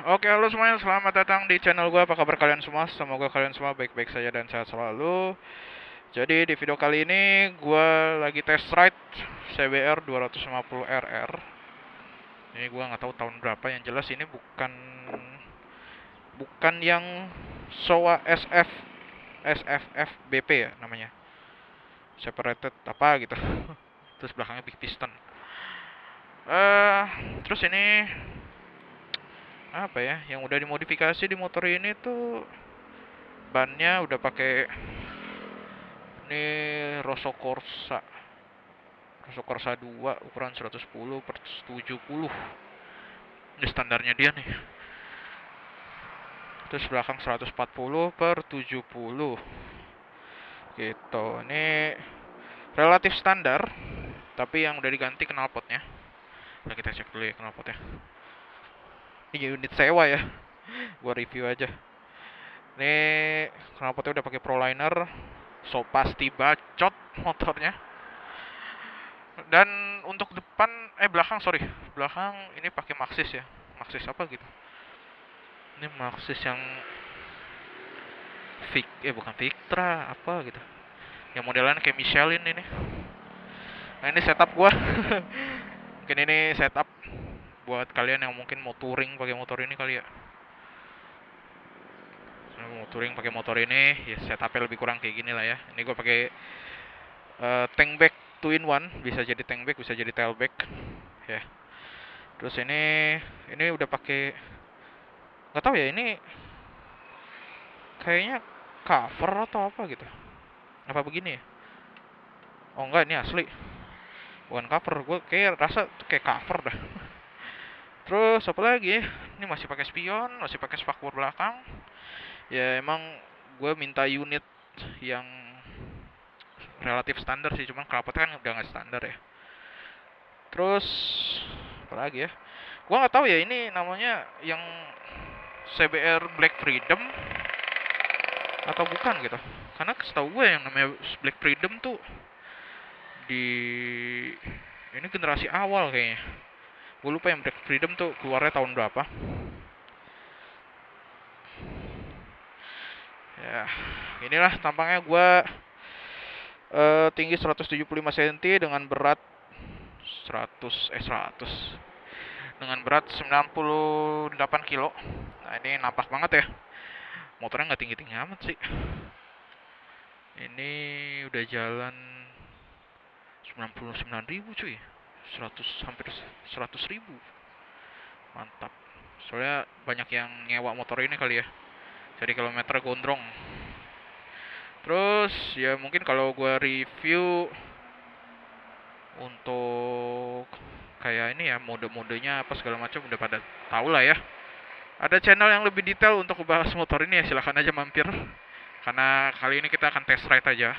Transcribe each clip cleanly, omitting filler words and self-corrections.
Oke, halo semuanya, selamat datang di channel gue. Apa kabar kalian semua? Semoga kalian semua baik-baik saja dan sehat selalu. Jadi di video kali ini gue lagi test ride CBR 250 RR. Ini gue nggak tahu tahun berapa, yang jelas ini bukan yang Showa SFF BP ya namanya. Separated apa gitu. Terus belakangnya big piston. Terus ini apa ya? Yang udah dimodifikasi di motor ini tuh bannya udah pakai ini Rosso Corsa 2 ukuran 110/70. Ini standarnya dia nih. Terus belakang 140/70. Gitu. Ini relatif standar, tapi yang udah diganti knalpotnya. Nah, kita cek dulu ya knalpotnya. Ini unit sewa ya. Gua review aja. Ini knalpotnya udah pakai Proliner. So pasti bacot motornya. Dan untuk belakang, belakang ini pakai Maxxis ya. Maxxis apa gitu? Ini Maxxis yang bukan Victra apa gitu. Yang modelannya kayak Michelin ini. Nah, ini setup gua. Mungkin ini setup buat kalian yang mungkin mau touring pakai motor ini kali ya. Mau touring pakai motor ini, ya setupnya lebih kurang kayak gini lah ya. Ini gua pakai tank bag 2 in 1, bisa jadi tank bag, bisa jadi tailback. Ya. Terus ini udah pakai, nggak tahu ya, ini kayaknya cover atau apa gitu. Apa begini ya? Oh enggak, ini asli. Bukan cover, gue kayak rasa kayak cover dah. Terus apa lagi? Ini masih pakai spion, masih pakai spakbor belakang. Ya emang gue minta unit yang relatif standar sih, cuman knalpotnya kan udah nggak standar ya. Terus apa lagi ya? Gue nggak tahu ya ini namanya yang CBR Black Freedom atau bukan gitu. Karena setahu gue yang namanya Black Freedom tuh di ini generasi awal kayaknya. Gue lupa yang Black Freedom tuh keluarnya tahun berapa. Ya, inilah tampangnya gue tinggi 175 cm dengan berat 100 dengan berat 98 kilo. Nah, ini nampak banget ya. Motornya nggak tinggi-tinggi amat sih. Ini udah jalan 99.000 cuy. 100 hampir 100.000. Mantap. Soalnya banyak yang nyewa motor ini kali ya. Jadi kilometer gondrong. Terus ya mungkin kalau gue review untuk kayak ini ya, mode-modenya apa segala macam udah pada tahu lah ya. Ada channel yang lebih detail untuk membahas motor ini ya, silahkan aja mampir. Karena kali ini kita akan test ride aja.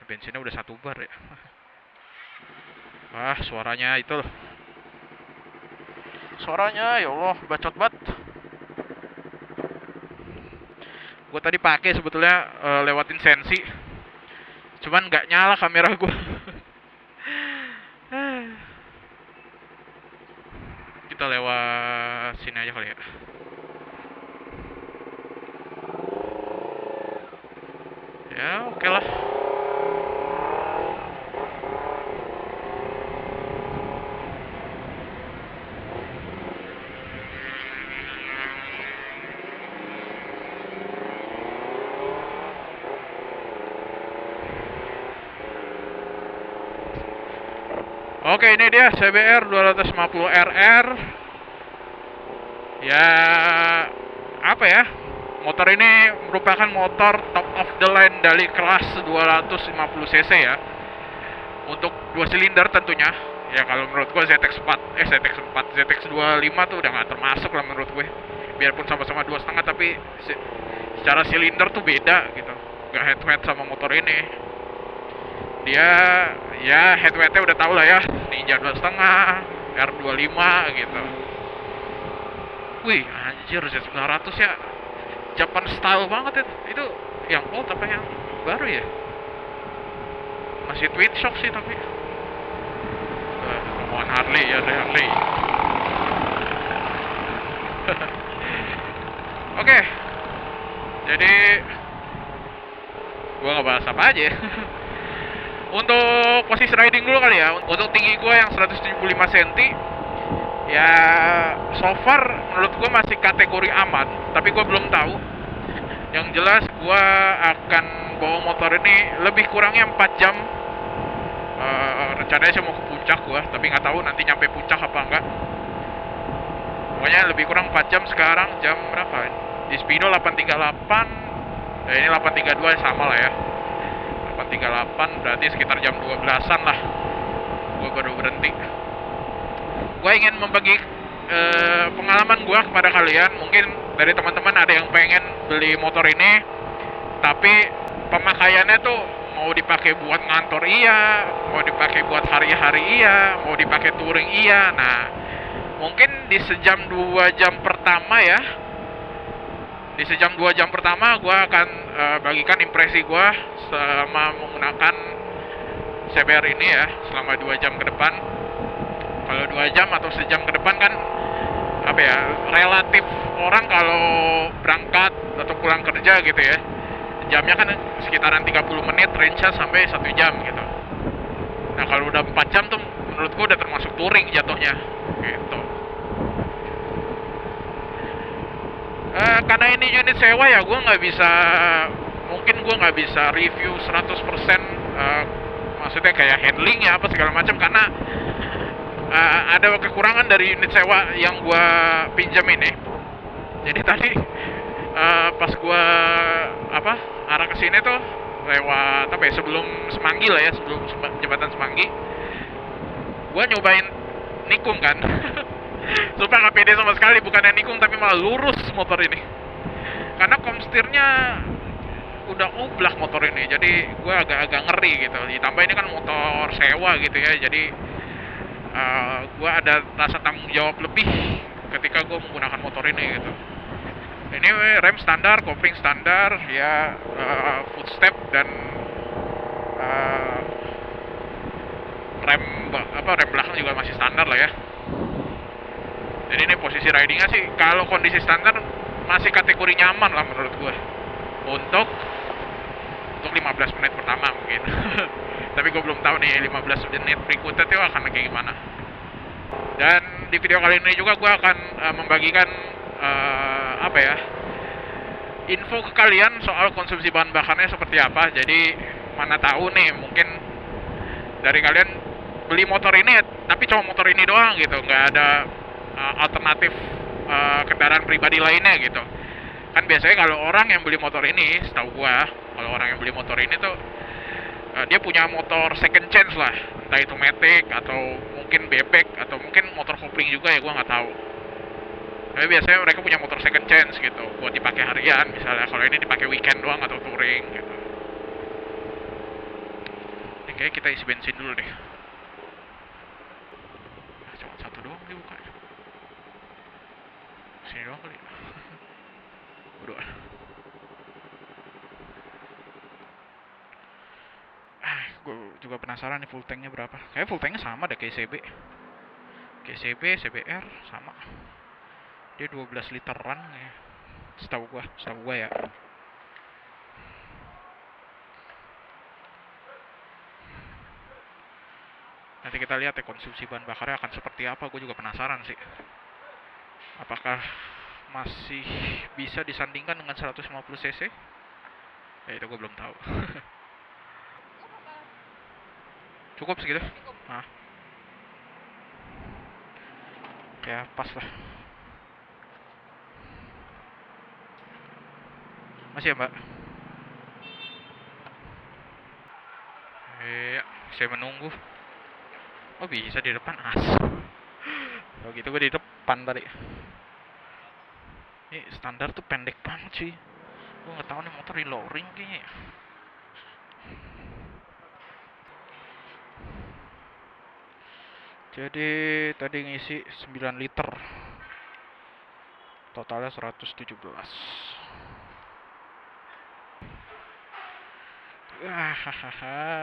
Bensinnya udah 1 bar ya. Wah, suaranya itu loh. Suaranya ya Allah, bacot banget. Gue tadi pakai sebetulnya lewatin sensi, cuman nggak nyala kamera gue. Kita lewat sini aja kali ya. Ya oke lah. Oke, ini dia CBR 250 RR. Ya, apa ya? Motor ini merupakan motor top of the line dari kelas 250 cc ya. Untuk 2 silinder tentunya. Ya kalau menurut gue ZX25 tuh udah gak termasuk lah menurut gue. Biarpun sama-sama 2,5 tapi secara silinder tuh beda gitu. Gak head to head sama motor ini. Dia ya head to headnya udah tau lah ya, Ninja 2,5, R25 gitu. Wih anjir, Z900 ya Japan style banget ya. Itu yang old apa yang baru ya? Masih twin shock sih tapi rombongan Harley ya, Harley. Oke, jadi gua nggak bahas apa aja ya. Untuk posisi riding dulu kali ya. Untuk tinggi gua yang 175 cm, ya so far menurut gua masih kategori aman, tapi gua belum tahu. Yang jelas gua akan bawa motor ini lebih kurangnya 4 jam. Rencananya saya mau ke puncak gua, tapi nggak tahu nanti nyampe puncak apa enggak. Pokoknya lebih kurang 4 jam. Sekarang jam berapa? Di Speedo 838. Ya ini 832 sama lah ya. 838 berarti sekitar jam 12-an lah gua baru berhenti. Gua ingin membagi pengalaman gua kepada kalian. Mungkin dari teman-teman ada yang pengen beli motor ini, tapi pemakaiannya tuh mau dipakai buat ngantor iya, mau dipakai buat hari-hari iya, mau dipakai touring iya. Nah, mungkin di sejam 2 jam pertama ya, di sejam 2 jam pertama gue akan bagikan impresi gue selama menggunakan CBR ini ya, selama 2 jam ke depan. Kalau 2 jam atau sejam ke depan kan apa ya, relatif orang kalau berangkat atau pulang kerja gitu ya, jamnya kan sekitaran 30 menit, range-nya sampai 1 jam gitu. Nah kalau udah 4 jam tuh menurut gue udah termasuk touring jatuhnya gitu. Karena ini unit sewa ya, gue nggak bisa, mungkin gue nggak bisa review 100%, maksudnya kayak handling ya apa segala macam, karena ada kekurangan dari unit sewa yang gue pinjam ini. Jadi tadi pas gue arah ke sini tuh lewat apa ya, sebelum Semanggi lah ya, sebelum jembatan Semanggi, gue nyobain nikung kan. Sumpah gak pede sama sekali, bukannya nikung tapi malah lurus motor ini. Karena komstirnya udah oblak motor ini, jadi gue agak-agak ngeri gitu. Ditambah ini kan motor sewa gitu ya, jadi gue ada rasa tanggung jawab lebih ketika gue menggunakan motor ini gitu. Ini rem standar, kopling standar ya, footstep dan rem belakang juga masih standar lah ya. Jadi ini posisi ridingnya sih kalau kondisi standar masih kategori nyaman lah menurut gue untuk 15 menit pertama mungkin. Tapi gue belum tahu nih 15 menit berikutnya tuh akan kayak gimana. Dan di video kali ini juga gue akan membagikan info ke kalian soal konsumsi bahan bakarnya seperti apa. Jadi mana tahu nih, mungkin dari kalian beli motor ini tapi cuma motor ini doang gitu, nggak ada alternatif kendaraan pribadi lainnya gitu. Kan biasanya kalau orang yang beli motor ini, setahu gua, kalau orang yang beli motor ini tuh dia punya motor second chance lah, entah itu matic atau mungkin bebek atau mungkin motor kopling juga ya, gua nggak tahu. Tapi biasanya mereka punya motor second chance gitu, buat dipakai harian misalnya. Kalau ini dipakai weekend doang atau touring gitu. Ini kayak kita isi bensin dulu deh. Cuma satu doang dibuka. Sini doang kali. Udah. Gue juga penasaran nih full tanknya berapa. Kayak full tanknya sama deh kayak CB, CBR sama. Dia 12 literan ya. Setahu gua ya. Nanti kita lihat ya konsumsi bahan bakarnya akan seperti apa. Gue juga penasaran sih. Apakah masih bisa disandingkan dengan 150 cc? Ya itu gue belum tahu. Cukup segitu? Nah. Ya pas lah. Masih ya mbak? Iya, saya menunggu. Oh bisa di depan, kalau gitu gue di depan tadi. Ini standar tuh pendek banget sih. Gue nggak tahu nih motor di low ring kayaknya. Jadi tadi ngisi 9 liter. Totalnya 117.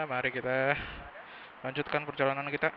Mari kita lanjutkan perjalanan kita.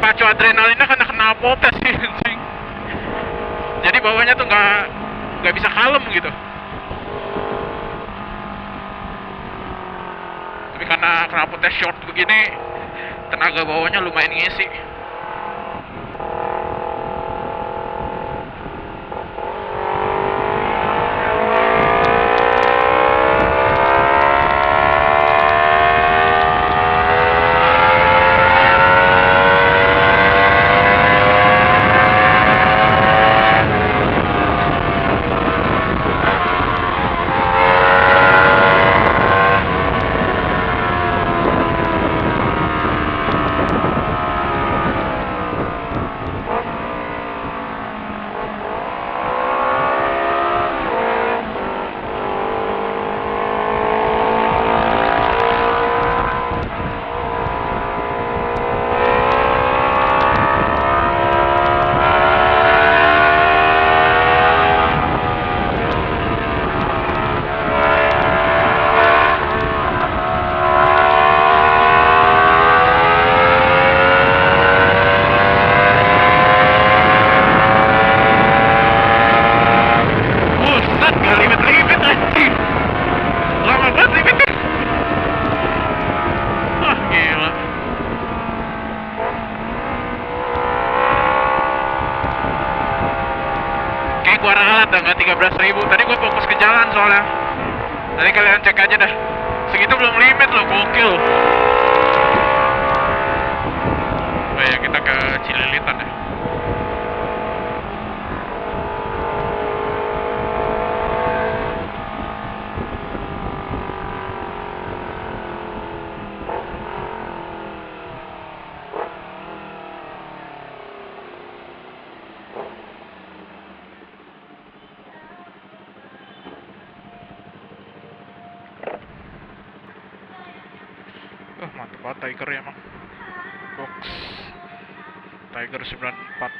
pacu adrenalinnya kena knalpotnya sih anjing. Jadi bawahnya tuh nggak bisa kalem gitu. Tapi karena knalpotnya short begini, tenaga bawahnya lumayan ngisi. Gua ralat dah nggak 13.000. Tadi gua fokus ke jalan soalnya. Nanti kalian cek aja dah. Segitu belum limit loh, gokil. Oh ya, kita ke Cililitan ya. Mantep banget Tiger ya emang. Box Tiger 94.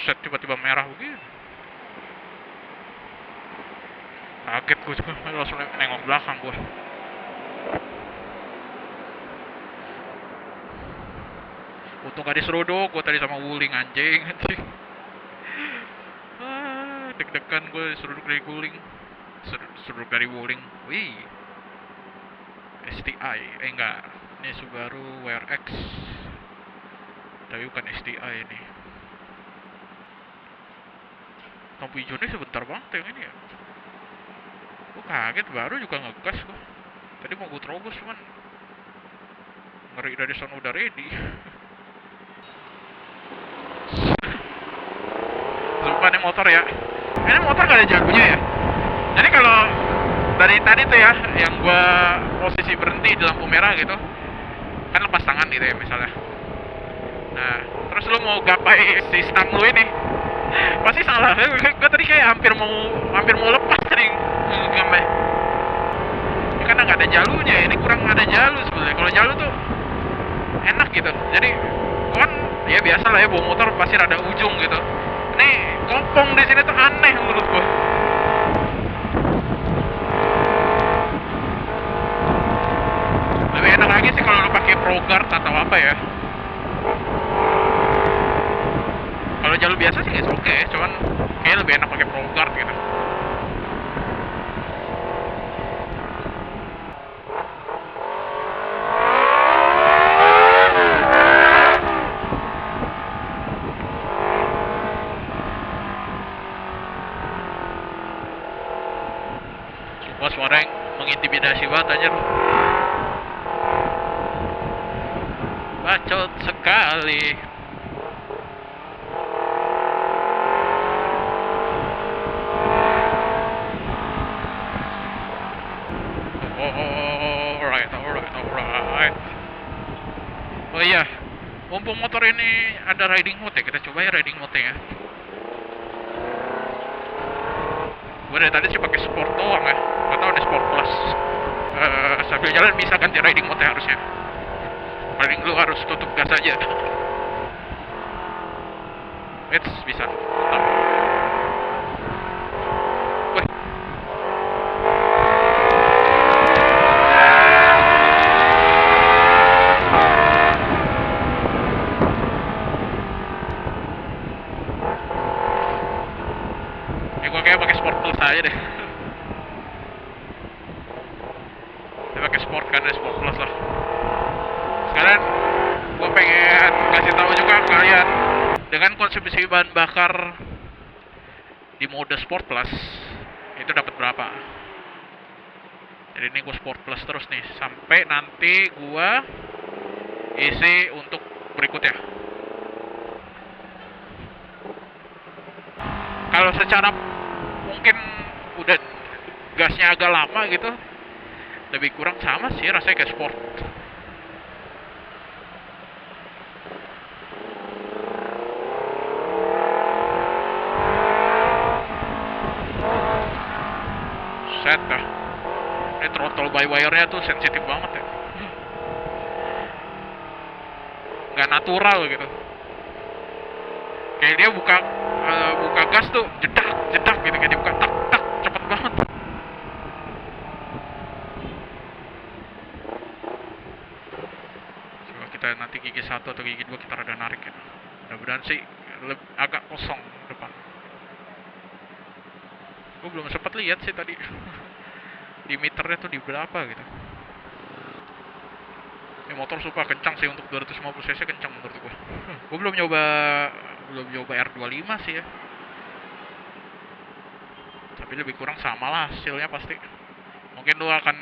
Set tiba-tiba merah begini. Kaget gue juga, langsung nengok belakang gue. Untung gak diseruduk gue tadi sama Wuling anjing. Deg-degan gue diseruduk dari Wuling. Seruduk dari Wuling. Wih, STI, enggak, ini Subaru WRX. Tapi bukan STI ini. Lampu hijaunya sebentar banget yang ini ya. Gue kaget, baru juga ngegas gue. Tadi mau gue terobos cuman ngeri dari sono udah ready. Sumpah nih motor ya. Ini motor gak ada jagonya ya. Jadi kalau dari tadi tuh ya, yang gue posisi berhenti di lampu merah gitu, kan lepas tangan gitu ya misalnya. Nah, terus lu mau gapai si stang lu ini, pasti salah. Gue tadi kayak hampir mau lepas tadi ngambil. Ya, karena nggak ada jalurnya, ini kurang ada jalur sebenarnya. Kalau jalur tuh enak gitu. Jadi kan ya biasa lah ya, bawa motor pasti ada ujung gitu. Ini kopong di sini tuh aneh menurut gue. Lebih enak lagi sih kalau lu pakai ProGuard atau apa ya. Kalau jalur biasa sih nggak oke, cuman kayak lebih enak pakai ProGuard gitu. Sumpah suara yang mengintimidasi banget anjir. Bacot sekali. Alright. Oh iya, mumpung motor ini ada riding mode ya, kita coba ya riding mode ya. Gue dari tadi sih pakai sport doang ya, nggak tahu nih sport plus. Sambil jalan bisa ganti riding mode harusnya. Paling lu harus tutup gas aja. It's bisa. Mantap. Wih. Ya gue kayak pakai sport plus aja deh. Saya pakai sport karena sport plus lah. Sekarang gue pengen kasih tahu juga ke kalian, dengan konsumsi bahan bakar di mode sport plus itu dapat berapa. Jadi ini gue sport plus terus nih sampai nanti gue isi untuk berikutnya. Kalau secara mungkin udah gasnya agak lama gitu, lebih kurang sama sih rasanya kayak sport. Set dah. Ini throttle by wire-nya tuh sensitif banget ya. Nggak natural gitu. Kayak dia buka gas tuh jedak jedak gitu, kayak dibuka tak tak cepet banget. Coba kita nanti gigi 1 atau gigi 2 kita rada narik ya. Mudah-mudahan sih agak kosong depan. Gue belum sempat lihat sih tadi di meternya tuh di berapa gitu. Ini motor super kencang sih untuk 250 cc, kencang menurut gue. Gue belum nyoba R25 sih ya. Tapi lebih kurang sama lah hasilnya pasti. Mungkin lu akan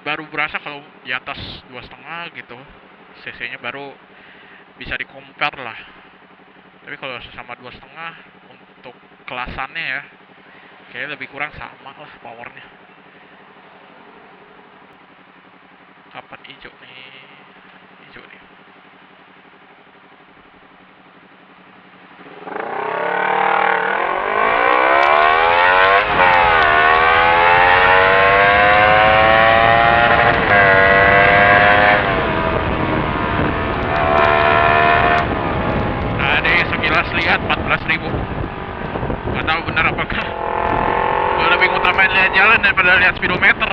baru berasa kalau di atas 2,5 gitu. cc-nya baru bisa di compare lah. Tapi kalau sesama 2,5 untuk kelasannya ya, kayaknya lebih kurang sama lah powernya. Kapan hijau nih? Hijau nih. Tadi sekilas lihat 14.000. Gak tahu benar apakah. Gue lebih ngutamain lihat jalan daripada lihat speedometer.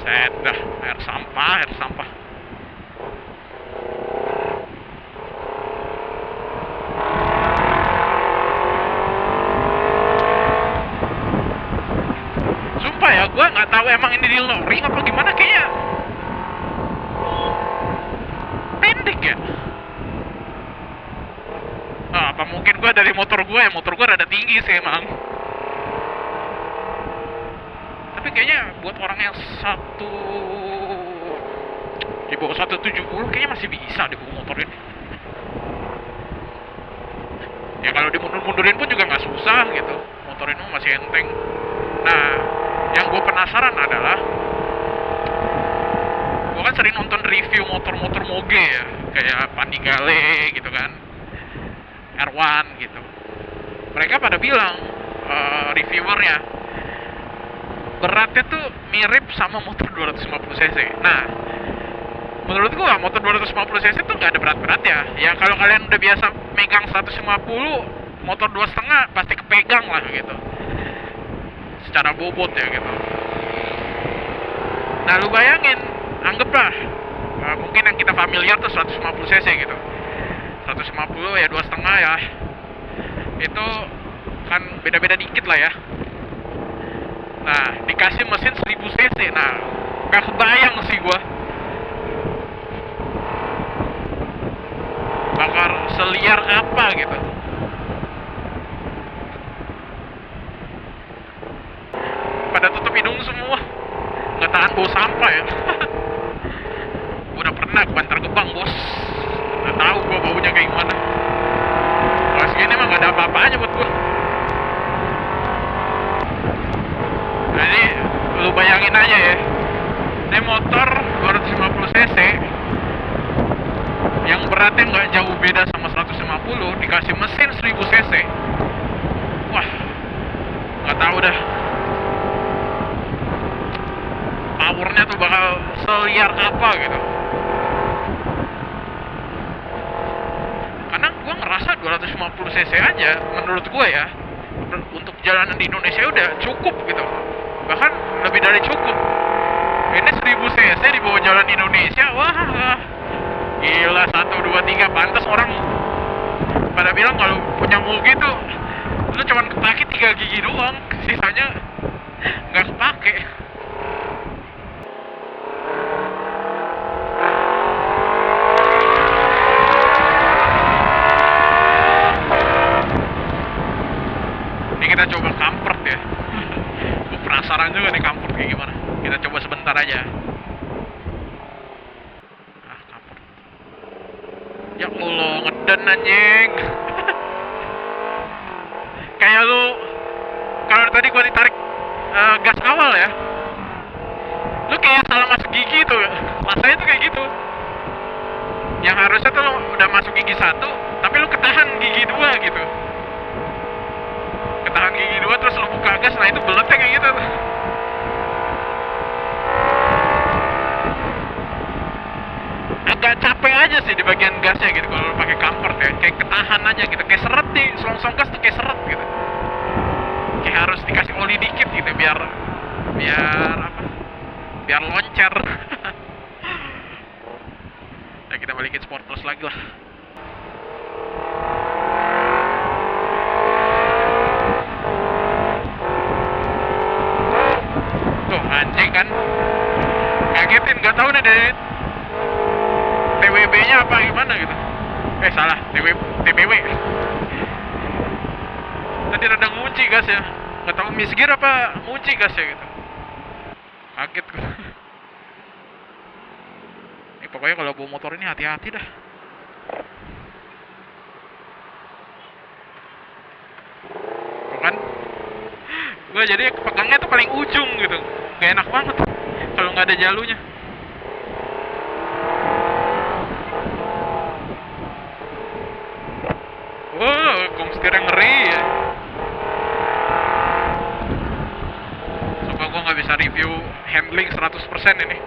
Set dah, air sampah. Sumpah ya, gue nggak tahu emang ini di loring apa gimana, kayaknya pendek ya. Apa mungkin gue dari motor gue rada tinggi sih emang. Tapi kayaknya buat orang yang di bawah 170 kayaknya masih bisa di bawah motor ini. Ya kalau dimundur-mundurin pun juga nggak susah gitu. Motor ini masih enteng. Nah, yang gue penasaran adalah, gue kan sering nonton review motor-motor moge ya, kayak Panigale gitu kan, R1 gitu. Mereka pada bilang, reviewernya, beratnya tuh mirip sama motor 250 cc. Nah, menurut gua motor 250 cc tuh nggak ada berat-berat ya. Ya kalau kalian udah biasa megang 150, motor 2,5 pasti kepegang lah gitu. Secara bobot ya gitu. Nah lu bayangin, anggaplah mungkin yang kita familiar tuh 150 cc gitu. 150 ya 2,5 ya. Itu kan beda-beda dikit lah ya. Nah, dikasih mesin 1000 cc. Nah, gak kebayang sih gua bakar seliar apa gitu. Pada tutup hidung semua, nggak tahan bau sampah ya. Udah pernah ke Bantar Gebang bos, udah tahu gua baunya kayak gimana. Kalau segini mah nggak ada apa-apanya buat gua. Jadi lu bayangin aja ya, ini motor 250 cc yang beratnya nggak jauh beda sama 150 dikasih mesin 1000 cc. Wah, nggak tahu dah. Powernya tuh bakal seliar apa gitu. Karena gue ngerasa 250 cc aja menurut gue ya, untuk jalanan di Indonesia udah cukup gitu, bahkan lebih dari cukup. Ini 1000 cc di bawah jalan Indonesia, wah gila. 1, 2, 3, pantas orang pada bilang kalau punya moge tuh lu cuman kepake 3 gigi doang, sisanya nggak kepake. Kita coba comfort ya. Gue penasaran juga nih comfort kayak gimana. Kita coba sebentar aja. Comfort. Ya Allah, ngeden anjing. Kayak lu kalau tadi gua ditarik gas awal ya. Lu kayak salah masuk gigi tuh. Rasanya tuh kayak gitu. Yang harusnya tuh lu udah masuk gigi 1, tapi lu ketahan gigi 2 gitu. Ketahan gigi 2 terus lu buka gas, nah itu beletnya kayak gitu tuh. Agak capek aja sih di bagian gasnya gitu kalau lu pakai comfort ya, kayak ketahan aja gitu, kayak seret di selongsong gas tuh kayak seret gitu. Kayak harus dikasih oli dikit gitu biar apa? Biar loncer. Ya kita balikin Sport Plus lagi lah. Tuh anjing kan, ngagetin, nggak tahu nih dari TWB-nya apa gimana gitu. Salah, TBW. Tadi rada ngunci gas ya, nggak tahu misgir apa ngunci gas ya gitu. Kaget gue. Pokoknya kalau bawa motor ini hati-hati dah. Tuh kan, gue jadi pegangnya tuh paling ujung gitu, gak enak banget kalau nggak ada jalunya. Wow, komstirnya ngeri ya. Coba gue nggak bisa review handling 100% ini.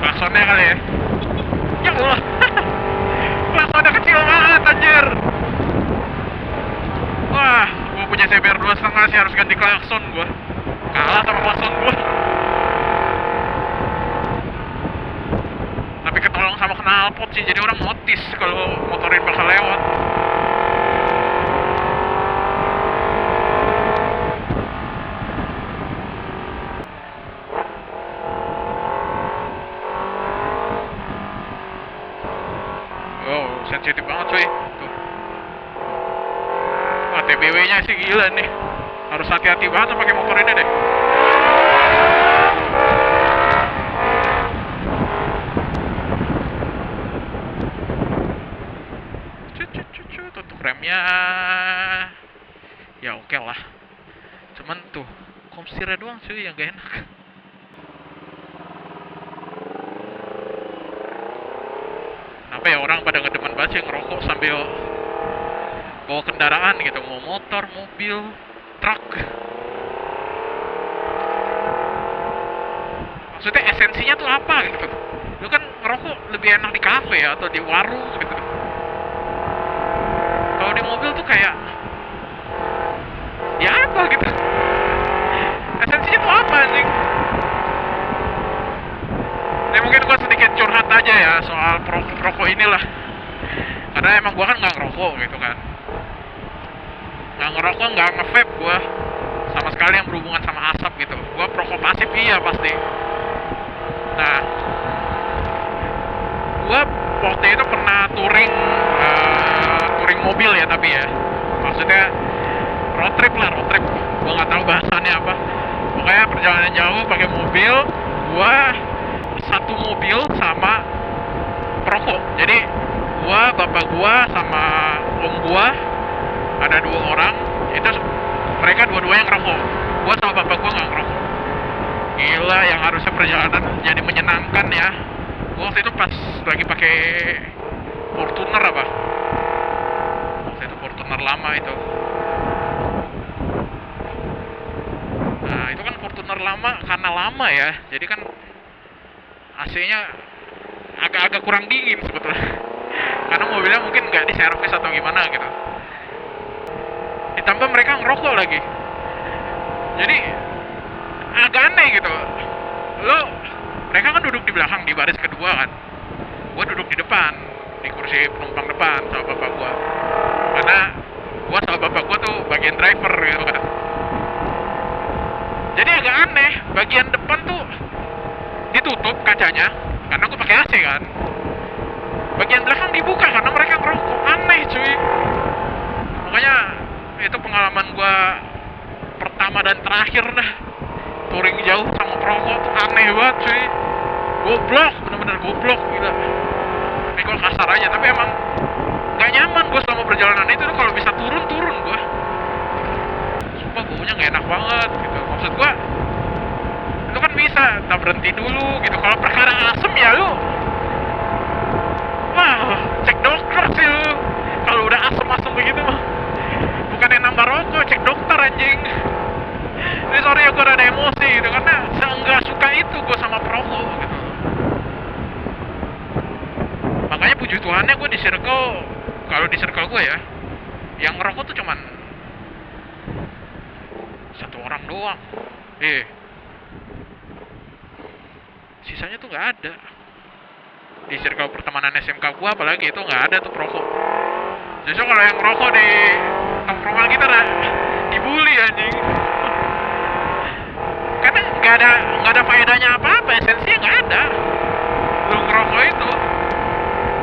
Klaksonnya kali ya. Ya Allah. Klaksonnya kecil banget anjir. Wah, gue punya CBR 2,5 sih, harus ganti klakson gue. Kalah sama klakson gue. Tapi ketolong sama knalpot sih, jadi orang notice kalau motorin bakal lewat. Oh, sensitif banget cuy. Tuh. Wah, TBW-nya sih gila nih. Harus hati-hati banget pakai motor ini deh. Tutup remnya. Ya oke lah. Cuman tuh komstirnya doang cuy yang gak enak. Kenapa ya orang pada ngedemen banget sih ngerokok sambil bawa kendaraan gitu, mau motor, mobil, truk. Maksudnya esensinya tuh apa gitu? Lu kan ngerokok lebih enak di kafe ya, atau di warung gitu. Kalau di mobil tuh kayak ya apa gitu? Esensinya tuh apa anjing? Ini mungkin gua sedikit curhat aja ya soal perokok inilah. Karena emang gua kan nggak ngerokok gitu kan. Nggak ngerokok, nggak nge-vape gua sama sekali yang berhubungan sama asap gitu. Gua perokok pasif iya pasti. Nah, gua waktu itu pernah touring mobil ya, tapi ya maksudnya road trip lah, road trip. Gua nggak tahu bahasannya apa. Pokoknya perjalanan jauh pakai mobil. Gua satu mobil sama perokok. Jadi gua, bapak gua sama om gua, ada 2 orang, itu mereka dua-duanya ngerokok. Gua sama bapak gua nggak ngerokok. Gila, yang harusnya perjalanan jadi menyenangkan ya. Gua waktu itu pas lagi pakai Fortuner apa? Waktu itu Fortuner lama itu. Nah, itu kan Fortuner lama karena lama ya. Jadi kan AC-nya agak-agak kurang dingin sebetulnya. Karena mobilnya mungkin nggak diservis atau gimana gitu. Ditambah mereka ngerokok lagi. Jadi agak aneh gitu. Mereka kan duduk di belakang di baris kedua kan. Gua duduk di depan, di kursi penumpang depan sama bapak gua. Karena gua sama bapak gua tuh bagian driver gitu kan. Jadi agak aneh, bagian depan tuh ditutup kacanya karena gua pakai AC kan. Bagian belakang dibuka karena mereka ngerokok. Aneh cuy. Makanya itu pengalaman gua pertama dan terakhir dah. Touring jauh sama perokok tuh aneh banget cuy. Goblok, bener-bener goblok gila. Ini gua kasar aja, tapi emang gak nyaman gua selama perjalanan itu tuh. Kalau bisa turun gua. Sumpah baunya gak enak banget gitu. Maksud gua itu kan bisa, tak berhenti dulu gitu. Kalau perkara asem ya lu, wah, cek dokter sih lu. Kalau udah asem-asem begitu mah, bukannya nambah rokok, cek dokter anjing. Ini sorry ya, gue ada emosi gitu, karena nggak suka itu gue sama perokok gitu. Makanya puji Tuhannya gue di circle, kalau di circle gue ya, yang ngerokok tuh cuman 1 orang doang. Sisanya tuh nggak ada. Di circle pertemanan SMK gue apalagi itu nggak ada tuh perokok. Justru kalau yang ngerokok di tongkrongan kita dibully anjing. Karena nggak ada faedahnya apa-apa, esensinya nggak ada. Lu ngerokok itu,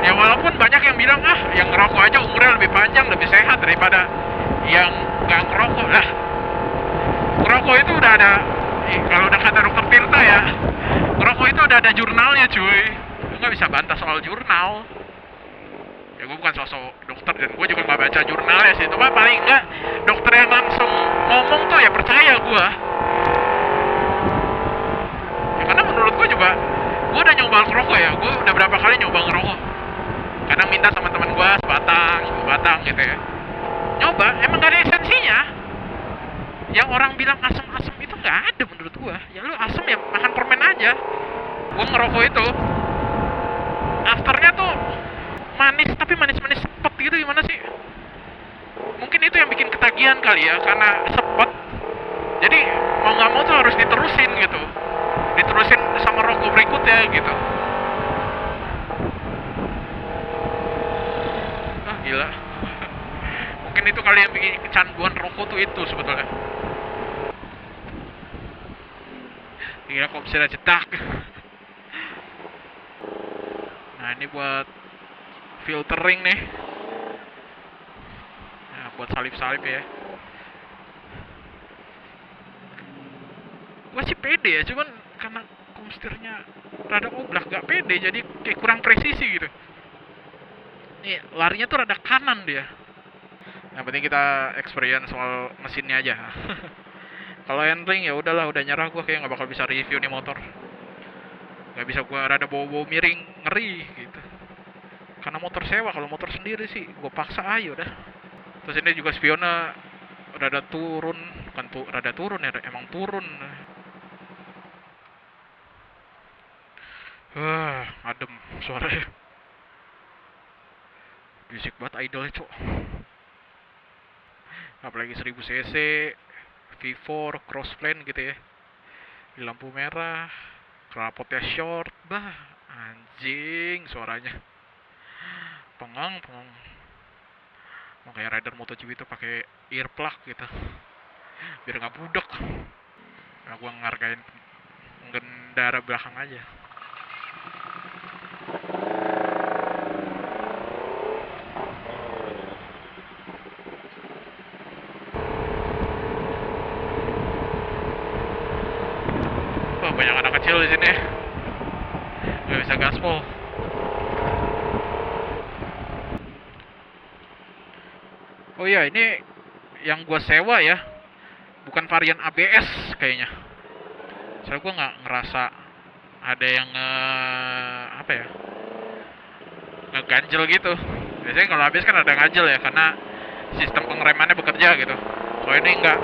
ya walaupun banyak yang bilang yang ngerokok aja umurnya lebih panjang, lebih sehat daripada yang nggak ngerokok lah. Ngerokok itu udah ada, kalau udah kata dokter Tirta ya, ngerokok itu udah ada jurnalnya cuy. Lu nggak bisa bantah soal jurnal. Ya gue bukan sosok dokter dan gue juga nggak baca jurnalnya sih. Cuma paling nggak dokter yang langsung ngomong tuh ya percaya gue. Ya karena menurut gue juga, gue udah nyoba ngerokok ya. Gue udah berapa kali nyoba ngerokok. Kadang minta sama teman gue sebatang, 2 batang gitu ya. Nyoba, emang gak ada esensinya. Yang orang bilang asem-asem itu nggak ada menurut gue. Ya lu asem ya makan permen aja. Gue ngerokok itu, afternya tuh manis, tapi manis-manis sepet gitu, gimana sih? Mungkin itu yang bikin ketagihan kali ya, karena sepet. Jadi mau nggak mau tuh harus diterusin gitu, diterusin sama rokok berikutnya gitu. Gila. Mungkin itu kali yang bikin kecanduan rokok tuh itu sebetulnya. Gila kok bisa cetak. Nah ini buat filtering nih. Nah buat salip-salip ya. Gua sih pede ya, cuman karena komstirnya rada oblak, gak pede, jadi kayak kurang presisi gitu. Nih larinya tuh rada kanan dia. Yang penting kita experience soal mesinnya aja. Kalau handling ya udahlah, udah nyerah gua, kayak nggak bakal bisa review nih motor. Nggak bisa, gua rada bawa miring, ngeri gitu. Karena motor sewa, kalau motor sendiri sih gua paksa ayo dah. Terus ini juga spionnya rada turun, kan tuh rada turun ya, emang turun. Adem suaranya. Bisik banget idolnya, cok. Apalagi 1000 cc, V4, crossplane gitu ya. Di lampu merah, knalpotnya short, anjing suaranya. Pengang. Makanya rider MotoGP itu pakai earplug gitu, biar nggak budek. Nah, gua ngargain pengendara belakang aja. Banyak anak kecil di sini, nggak bisa gaspol. Oh iya, ini yang gua sewa ya, bukan varian ABS kayaknya. Soalnya gua nggak ngerasa ada yang apa ya, ngeganjel gitu. Biasanya kalau ABS kan ada ganjel ya, karena sistem pengeremannya bekerja gitu. Kalau ini enggak,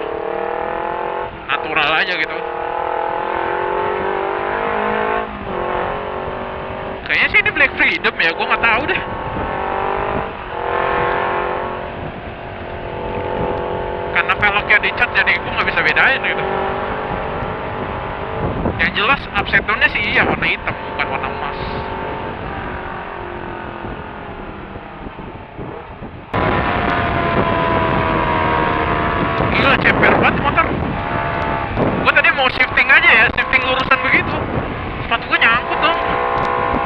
natural aja gitu. Kayaknya sih ini Black Freedom ya, gua nggak tahu deh. Karena velgnya dicat jadi gue nggak bisa bedain gitu. Yang jelas upside down-nya sih iya warna hitam, bukan warna emas. Gila, ceper banget motor. Gue tadi mau shifting aja ya, shifting lurusan begitu, sepatu gue nyangkut dong.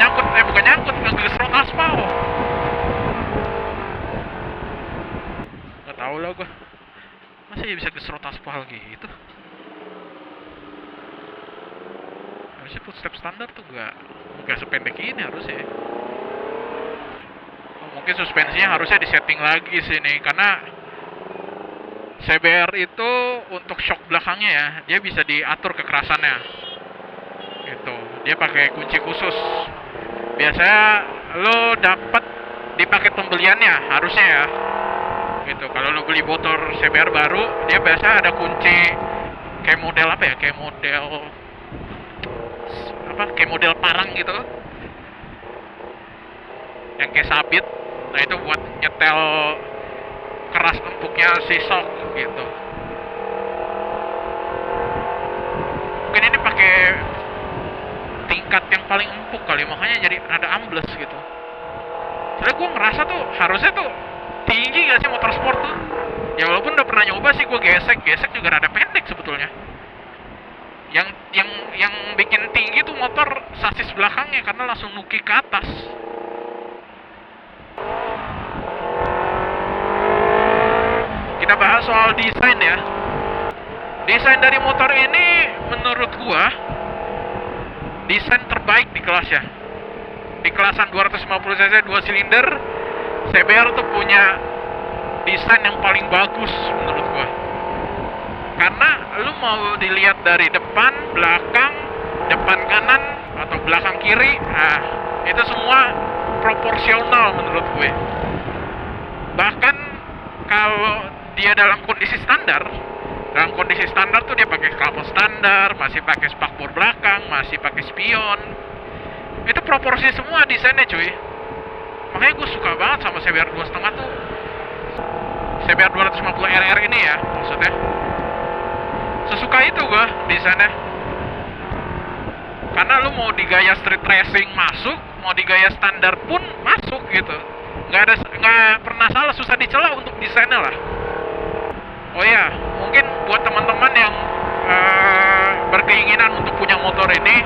Nyangkut, bukan nyangkut, ngegesrot aspal. Gak tau lah gue, masa ya bisa gesrot aspal gitu. Harusnya footstep standar tuh gak sependek ini harusnya. Mungkin suspensinya harusnya disetting lagi sih nih, karena CBR itu untuk shock belakangnya ya, dia bisa diatur kekerasannya. Gitu. Dia pakai kunci khusus. Biasanya lo dapat di paket pembeliannya harusnya ya. Gitu. Kalau lo beli motor CBR baru, dia biasa ada kunci kayak model apa ya? Kayak model parang gitu. Yang kayak sabit. Nah, itu buat nyetel keras empuknya si shock gitu. Mungkin ini pakai tingkat yang paling empuk kali, makanya jadi ada ambles gitu. Soalnya gue ngerasa tuh harusnya tuh tinggi gak sih motor sport tuh. Ya walaupun udah pernah nyoba sih gue gesek juga rada pendek sebetulnya. Yang bikin tinggi tuh motor sasis belakangnya karena langsung nuki ke atas. Kita bahas soal desain ya. Desain dari motor ini menurut gua desain terbaik di kelasnya. Di kelasan 250cc 2 silinder, CBR tuh punya desain yang paling bagus menurut gua. Karena lu mau dilihat dari depan, belakang, depan kanan atau belakang kiri, nah itu semua proporsional menurut gue. Bahkan kalau dia dalam kondisi standar tuh dia pakai knalpot standar, masih pakai spakbor belakang, masih pakai spion. Itu proporsi semua desainnya cuy. Makanya gue suka banget sama CBR 2.5 tuh. CBR 250 RR ini ya maksudnya. Sesuka itu gue desainnya. Karena lu mau di gaya street racing masuk, mau di gaya standar pun masuk gitu. Nggak pernah salah, susah dicela untuk desainnya lah. Oh ya, mungkin buat teman-teman yang berkeinginan untuk punya motor ini,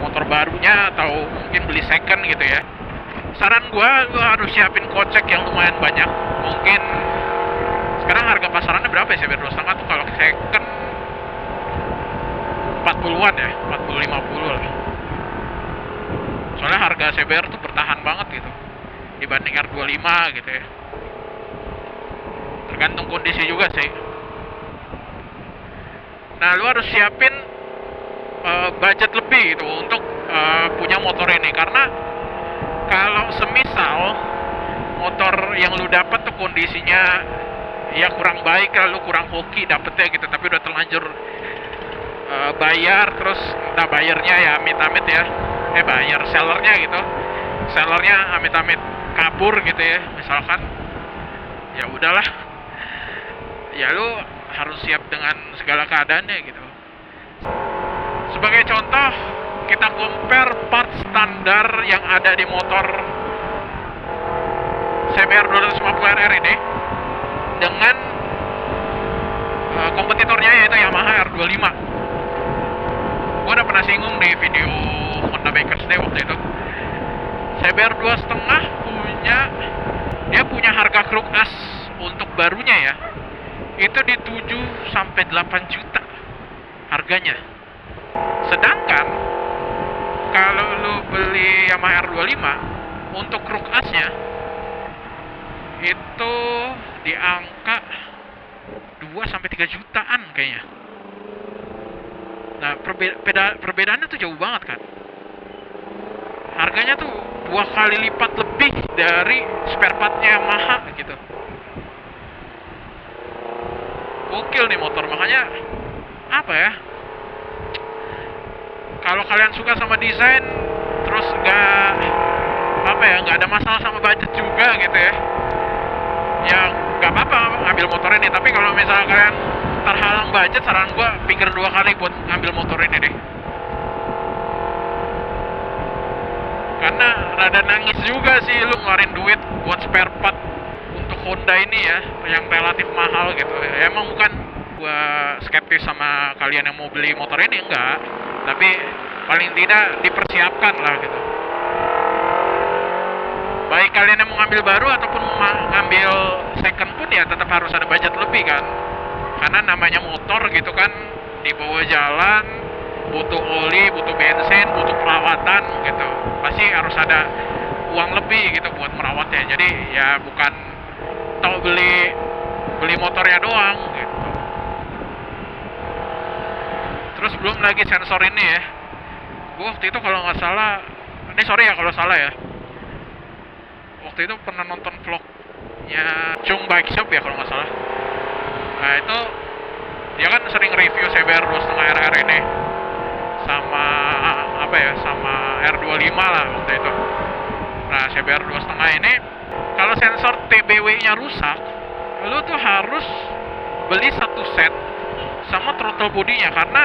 motor barunya atau mungkin beli second gitu ya, saran gua harus siapin kocek yang lumayan banyak. Mungkin sekarang harga pasarannya berapa ya CBR 2.5 tuh kalau second 40-an ya, 40-50 lah. Soalnya harga CBR tuh bertahan banget gitu dibanding R25 gitu ya. Tergantung kondisi juga sih. Nah, lu harus siapin budget lebih gitu untuk punya motor ini, karena kalau semisal motor yang lu dapat tuh kondisinya ya kurang baik, lalu kurang hoki dapetnya gitu, tapi udah terlanjur bayar, terus nah bayarnya ya amit-amit ya, bayar sellernya gitu, sellernya amit-amit kabur gitu ya misalkan, ya udahlah, ya lu harus siap dengan segala keadaannya gitu. Sebagai contoh, kita compare part standar yang ada di motor CBR 250 RR ini dengan kompetitornya yaitu Yamaha R25. Gue udah pernah singgung di video Honda Bikers Day waktu itu. CBR 2.5 punya harga kruk as untuk barunya ya, itu di 7-8 juta harganya. Sedangkan kalau lu beli Yamaha R25 untuk kruk asnya itu di angka 2 sampai 3 jutaan kayaknya. Nah, perbedaannya tuh jauh banget kan. Harganya tuh 2 kali lipat lebih dari spare partnya Yamaha gitu. Gokil nih motor, makanya apa ya? Kalau kalian suka sama desain, terus nggak ada masalah sama budget juga gitu ya, ya nggak apa-apa ambil motor ini. Tapi kalau misalnya kalian terhalang budget, saran gue pikir 2 kali buat ngambil motor ini deh, karena rada nangis juga sih lu ngeluarin duit buat spare part untuk Honda ini ya, yang relatif mahal gitu ya. Emang bukan gua skeptis sama kalian yang mau beli motor ini, enggak, tapi paling tidak dipersiapkan lah gitu. Baik kalian yang mau ngambil baru ataupun mau ngambil second pun ya tetap harus ada budget lebih kan, karena namanya motor gitu kan, dibawa jalan butuh oli, butuh bensin, butuh perawatan gitu, pasti harus ada uang lebih gitu buat merawatnya. Jadi ya bukan tau beli motornya doang gitu. Terus belum lagi sensor ini ya. Gue waktu itu kalau nggak salah, ini sorry ya kalau salah ya, waktu itu pernah nonton vlognya Chung Bike Shop ya kalau nggak salah. Nah itu dia kan sering review CBR 2.5 RR ini sama sama R25 lah waktu itu. Nah CBR 2.5 ini kalau sensor TBW nya rusak, lu tuh harus beli satu set sama throttle body-nya, karena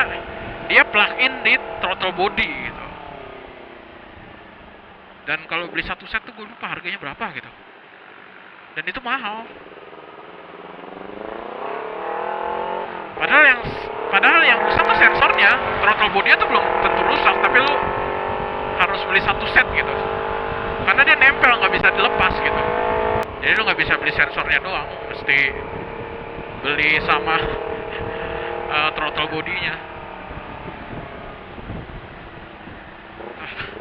dia plug-in di throttle body gitu. Dan kalau beli satu set tuh gue lupa harganya berapa gitu, dan itu mahal. Padahal yang rusak tuh sensornya, throttle body-nya tuh belum tentu rusak, tapi lu harus beli satu set gitu, karena dia nempel, nggak bisa dilepas gitu. Jadi lu nggak bisa beli sensornya doang, mesti beli sama throttle body-nya.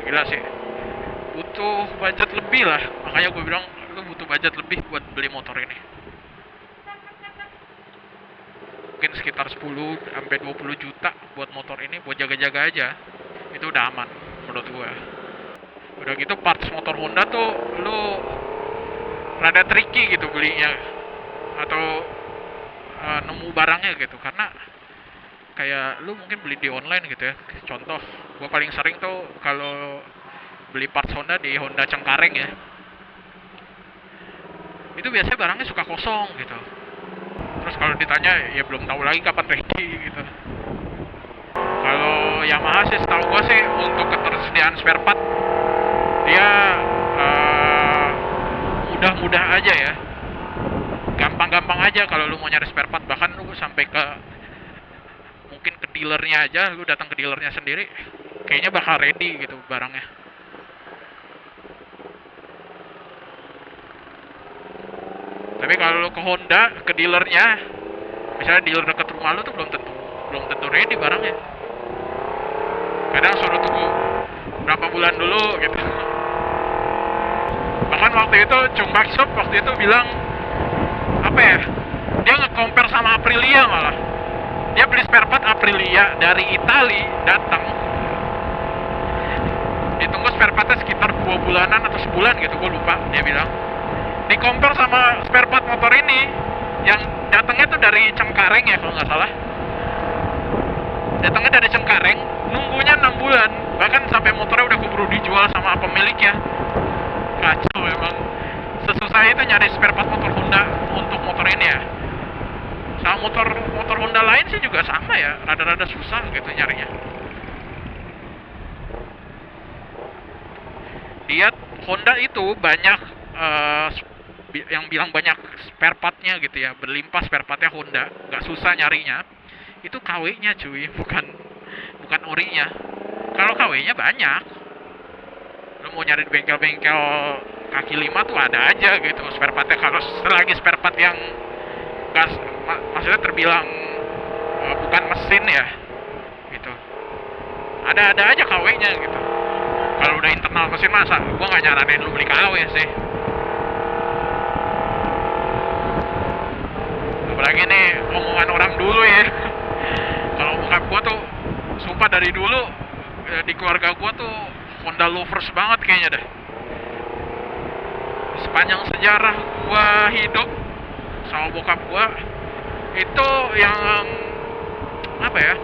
Gila sih, butuh budget lebih lah, makanya gue bilang lu butuh budget lebih buat beli motor ini. Mungkin sekitar 10 sampai 20 juta buat motor ini, buat jaga-jaga aja, itu udah aman menurut gue. Udah gitu parts motor Honda tuh lu rada tricky gitu belinya, atau nemu barangnya gitu, karena kayak lu mungkin beli di online gitu ya. Contoh, gue paling sering tuh kalau beli parts Honda di Honda Cengkareng ya, itu biasanya barangnya suka kosong gitu. Terus kalau ditanya ya belum tahu lagi kapan ready gitu. Kalau Yamaha sih setahu gue sih untuk ketersediaan spare part dia mudah-mudah aja ya, gampang-gampang aja kalau lu mau nyari spare part. Bahkan lu sampai ke mungkin ke dealernya aja, lu datang ke dealernya sendiri, kayaknya bakal ready gitu barangnya. Tapi kalau lu ke Honda, ke dealernya, misalnya dealer dekat rumah lu tuh belum tentu ready barangnya. Kadang suruh tunggu berapa bulan dulu gitu. Bahkan waktu itu Chung Bike Shop waktu itu bilang apa ya, dia nge-compare sama Aprilia malah. Dia beli spare part Aprilia dari Itali, datang ditunggu spare partnya sekitar 2 bulanan atau sebulan gitu, gue lupa. Dia bilang di-compare sama spare part motor ini yang datangnya tuh dari Cengkareng ya kalau nggak salah. Datangnya dari Cengkareng, nunggunya 6 bulan, bahkan sampai motornya udah keburu dijual sama pemiliknya. Kacau memang, sesusah itu nyari spare part motor Honda untuk motor ini ya. Sama motor Honda lain sih juga sama ya, rada-rada susah gitu nyarinya. Dia Honda itu banyak yang bilang banyak spare partnya gitu ya, berlimpah spare partnya Honda, nggak susah nyarinya. Itu KW-nya cuy, bukan ori-nya. Kalau KW-nya banyak, lu mau nyari bengkel-bengkel kaki lima tuh ada aja gitu spare partnya. Kalau selagi spare part yang gas, maksudnya terbilang bukan mesin ya gitu, ada aja KW-nya gitu. Kalau udah internal mesin, masa gua nggak nyaranin lu beli KW sih. Apalagi nih omongan orang dulu ya. Kalau bokap gua tuh sumpah dari dulu di keluarga gua tuh Honda lovers banget kayaknya dah. Sepanjang sejarah gua hidup sama bokap gua itu yang apa ya?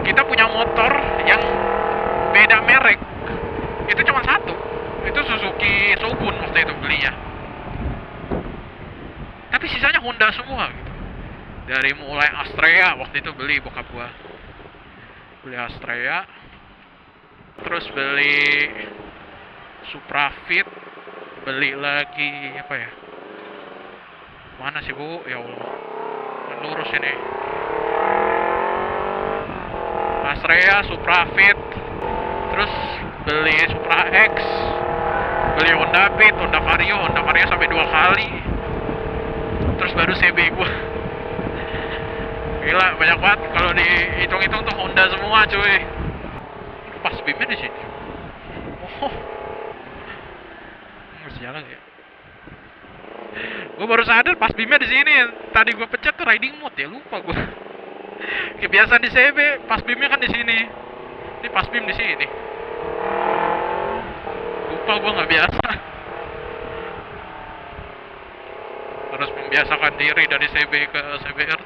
Kita punya motor yang beda merek. Itu cuma satu. Itu Suzuki Shogun waktu itu belinya. Tapi sisanya Honda semua gitu. Dari mulai Astrea waktu itu beli bokap gua. Beli Astrea. Terus beli Suprafit, beli lagi apa ya? Mana sih Bu? Ya Allah. Lurus ini. Astrea, Suprafit, terus beli Supra X, beli Honda Beat, Honda Vario sampai 2 kali. Terus baru CB gua. Gila, banyak banget kalau dihitung-hitung tuh Honda semua, cuy. Pas BIM-nya di sini. Oh. Masih jalan ya? Gue baru sadar pas BIM-nya di sini. Tadi gue pencet tuh riding mode ya, lupa gue. Kebiasaan di CB, pas BIM-nya kan di sini. Ini pas BIM di sini. Lupa gue nggak biasa. Harus membiasakan diri dari CB ke CBR.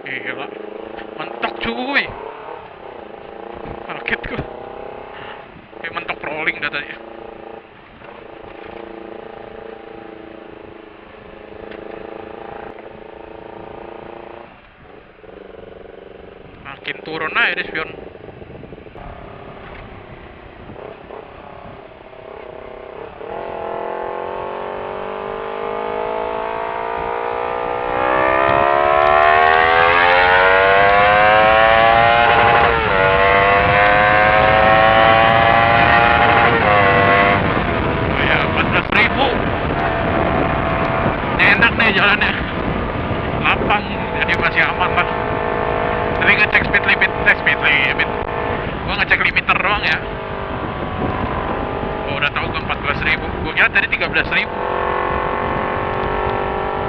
Gila, mentok cuy. Kaget gue. Kayak mentok rolling dah tadi. Makin turun aja deh spion. Jalannya lapang, jadi masih aman lah. Tadi ngecek speed limit. Gua ngecek limiter doang ya. Gua udah tahu gua 14.000. Gua kira tadi 13.000.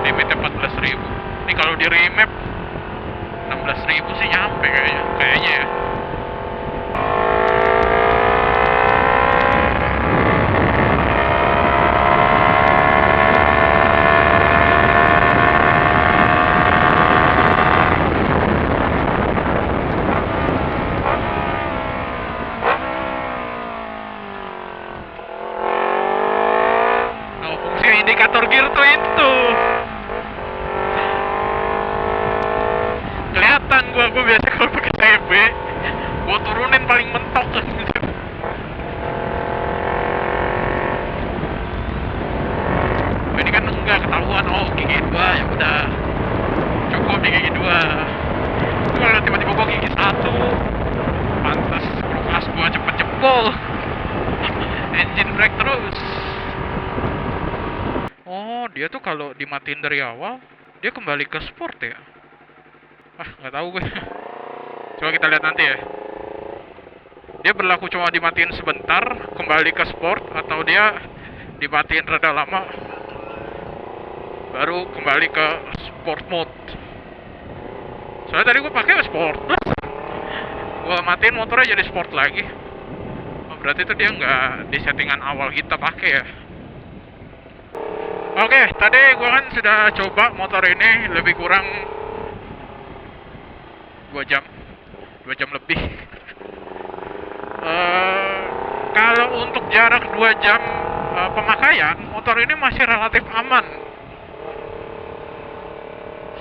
Limitnya 14.000. Ini kalau di remap 16.000 sih nyampe kayaknya ya. Indikator gear tuh itu kelihatan. Gua biasa kalau pakai CB gua turunin paling mentok kan gitu. Ini kan enggak ketahuan. Oh gigi 2 ya udah cukup di gigi 2. Kalau tiba-tiba gua gigi 1, pantas kulkas gua cepet jebol. Engine brake terus. Oh, dia tuh kalau dimatiin dari awal, dia kembali ke sport ya? Ah, nggak tahu gue. Coba kita lihat nanti ya. Dia berlaku cuma dimatiin sebentar, kembali ke sport, atau dia dimatiin rada lama, baru kembali ke sport mode. Soalnya tadi gue pakai sport plus, gue matiin motornya jadi sport lagi. Oh, berarti itu dia nggak di settingan awal kita pakai ya. Oke, tadi gua kan sudah coba motor ini lebih kurang 2 jam lebih. Kalau untuk jarak 2 jam pemakaian, motor ini masih relatif aman.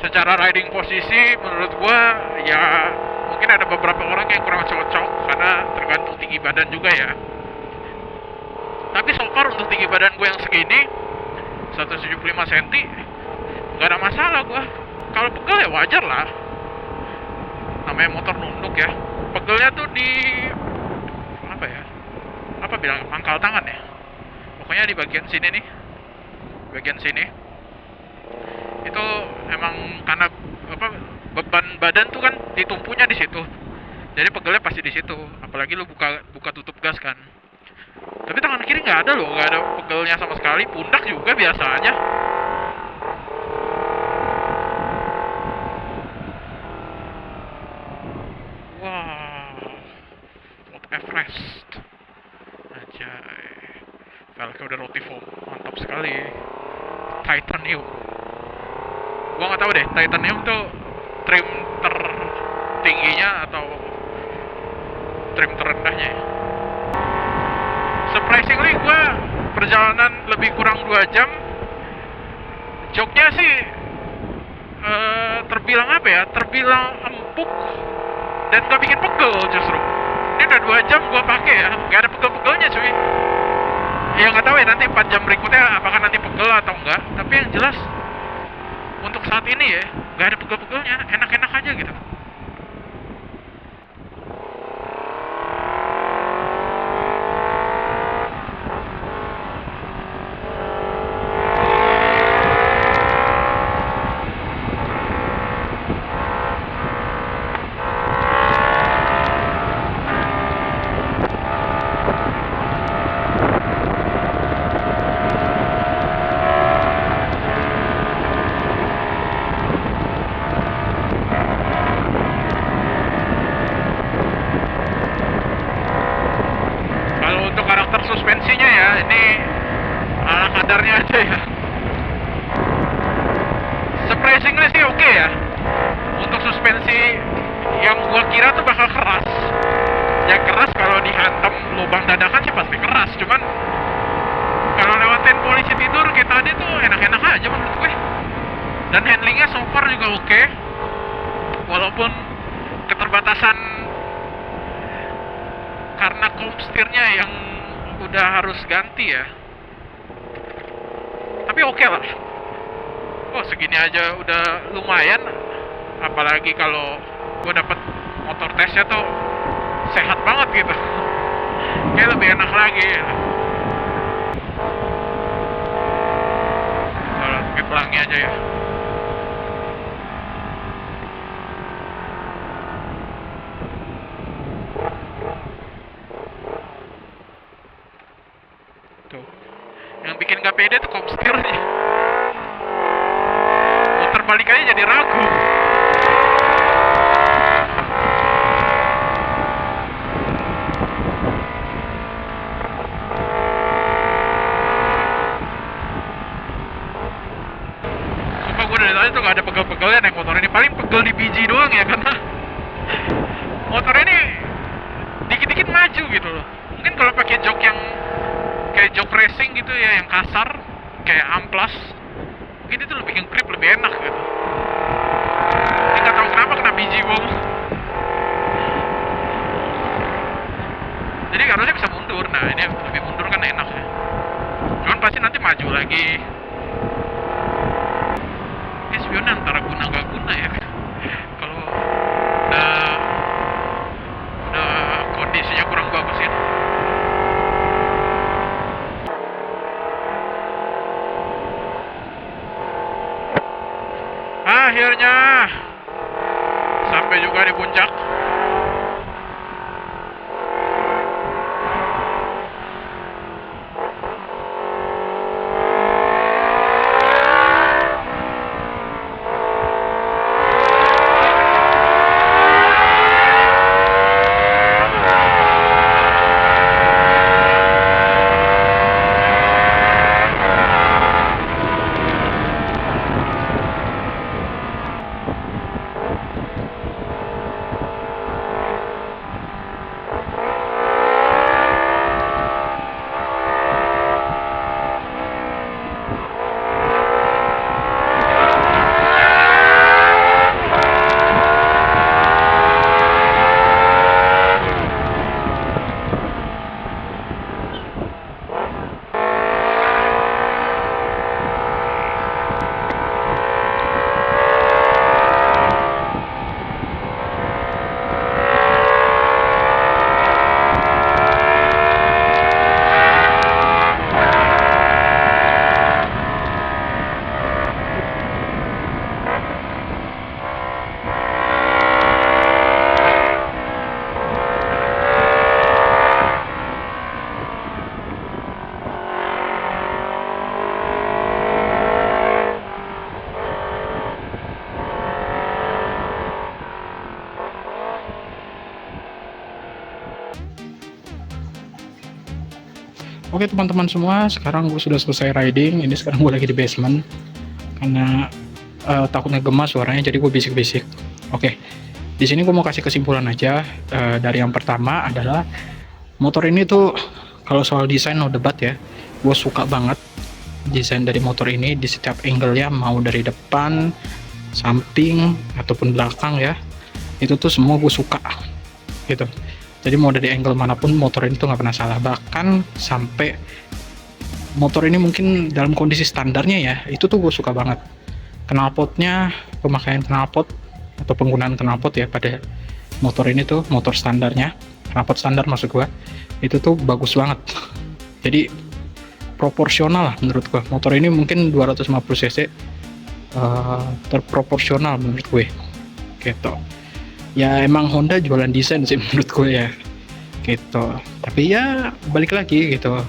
Secara riding posisi menurut gua ya mungkin ada beberapa orang yang kurang cocok karena tergantung tinggi badan juga ya. Tapi so far untuk tinggi badan gue yang segini 175 cm nggak ada masalah gua. Kalau pegel ya wajar lah, namanya motor nunduk ya. Pegelnya tuh di apa ya, apa bilang, pangkal tangan ya, pokoknya di bagian sini nih, bagian sini itu emang karena apa, beban badan tuh kan ditumpunya di situ. Jadi pegelnya pasti di situ. Apalagi lu buka buka tutup gas kan. Tapi tangan kiri nggak ada loh, nggak ada pegelnya sama sekali. Pundak juga biasanya. Wah, Mount Everest. Anjay. Velgnya udah roti foam, mantap sekali. Titanium. Gua nggak tahu deh, titanium tuh trim tertingginya atau trim terendahnya ya. Surprisingly gua perjalanan lebih kurang 2 jam. Joknya sih terbilang apa ya? Terbilang empuk dan gak bikin pegel justru. Ini udah 2 jam gua pakai ya, gak ada pegel-pegelnya cuy. Ya nggak tahu ya nanti 4 jam berikutnya apakah nanti pegel atau enggak. Tapi yang jelas untuk saat ini ya nggak ada pegel-pegelnya, enak-enak aja gitu. Kalau untuk karakter suspensinya ya ini ala kadarnya aja ya. Surprisingly sih oke ya. Untuk suspensi yang gua kira tuh bakal keras. Ya keras kalau dihantam lubang dadakan sih pasti keras. Cuman kalau lewatin polisi tidur kayak tadi tuh enak-enak aja menurut gue. Dan handlingnya so far juga oke. Walaupun keterbatasan karena komstirnya yang udah harus ganti ya. Tapi oke lah. Oh segini aja udah lumayan. Apalagi kalau gue dapet motor tesnya tuh sehat banget gitu. Kayak lebih enak lagi ya. Pakai pelangi aja ya. Tuh. Yang bikin gak pede tuh komstirnya. Muter balik aja jadi ragu. Sumpah gue dari tadi tuh gak ada pegel-pegelnya naik motor ini. Paling pegel di biji doang ya, karena motor ini dikit-dikit maju gitu loh. Mungkin kalau pakai jok yang kayak jok racing gitu ya, yang kasar kayak amplas, mungkin itu lebih grip, lebih enak gitu. Ini nggak tahu kenapa kena biji bom. Jadi harusnya bisa mundur. Nah ini lebih mundur kan enak ya. Cuman pasti nanti maju lagi. Ini spion antara guna gak guna ya. Kalau udah kondisinya kurang bagus ya. Akhirnya sampai juga di puncak. Oke teman-teman semua, sekarang gue sudah selesai riding. Ini sekarang gue lagi di basement karena takutnya gemas suaranya, jadi gue bisik-bisik. Oke, di sini gue mau kasih kesimpulan aja. Dari yang pertama adalah motor ini tuh kalau soal desain no debat ya. Gue suka banget desain dari motor ini di setiap angle ya, mau dari depan, samping ataupun belakang ya. Itu tuh semua gue suka gitu. Jadi mau dari angle manapun motor ini tuh nggak pernah salah. Bahkan sampai motor ini mungkin dalam kondisi standarnya ya, itu tuh gue suka banget. Knalpotnya, pemakaian knalpot atau penggunaan knalpot ya pada motor ini tuh, motor standarnya, knalpot standar maksud gue, itu tuh bagus banget. Jadi proporsional lah menurut gue. Motor ini mungkin 250 cc terproporsional menurut gue gitu. Ya emang Honda jualan desain sih menurut gue ya gitu, tapi ya balik lagi gitu,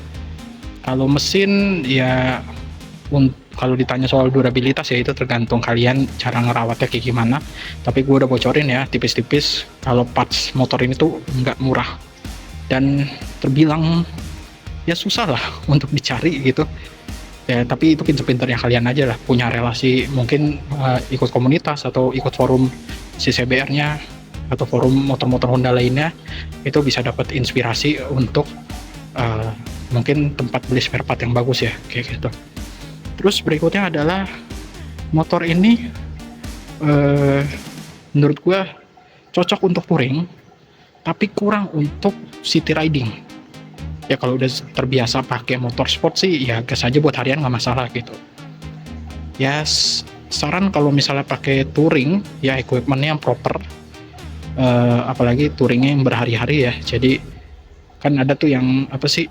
kalau mesin ya kalau ditanya soal durabilitas ya itu tergantung kalian cara ngerawatnya kayak gimana. Tapi gue udah bocorin ya tipis-tipis kalau parts motor ini tuh nggak murah dan terbilang ya susah lah untuk dicari gitu ya. Tapi itu pinter-pinternya kalian aja lah, punya relasi mungkin ikut komunitas atau ikut forum CCBR nya atau forum motor-motor Honda lainnya, itu bisa dapat inspirasi untuk mungkin tempat beli spare part yang bagus ya kayak gitu. Terus berikutnya adalah motor ini menurut gua cocok untuk touring tapi kurang untuk city riding ya. Kalau udah terbiasa pakai motor sport sih ya gas aja buat harian nggak masalah gitu ya. Saran kalau misalnya pakai touring ya equipmentnya yang proper, apalagi touringnya yang berhari-hari ya. Jadi kan ada tuh yang apa sih,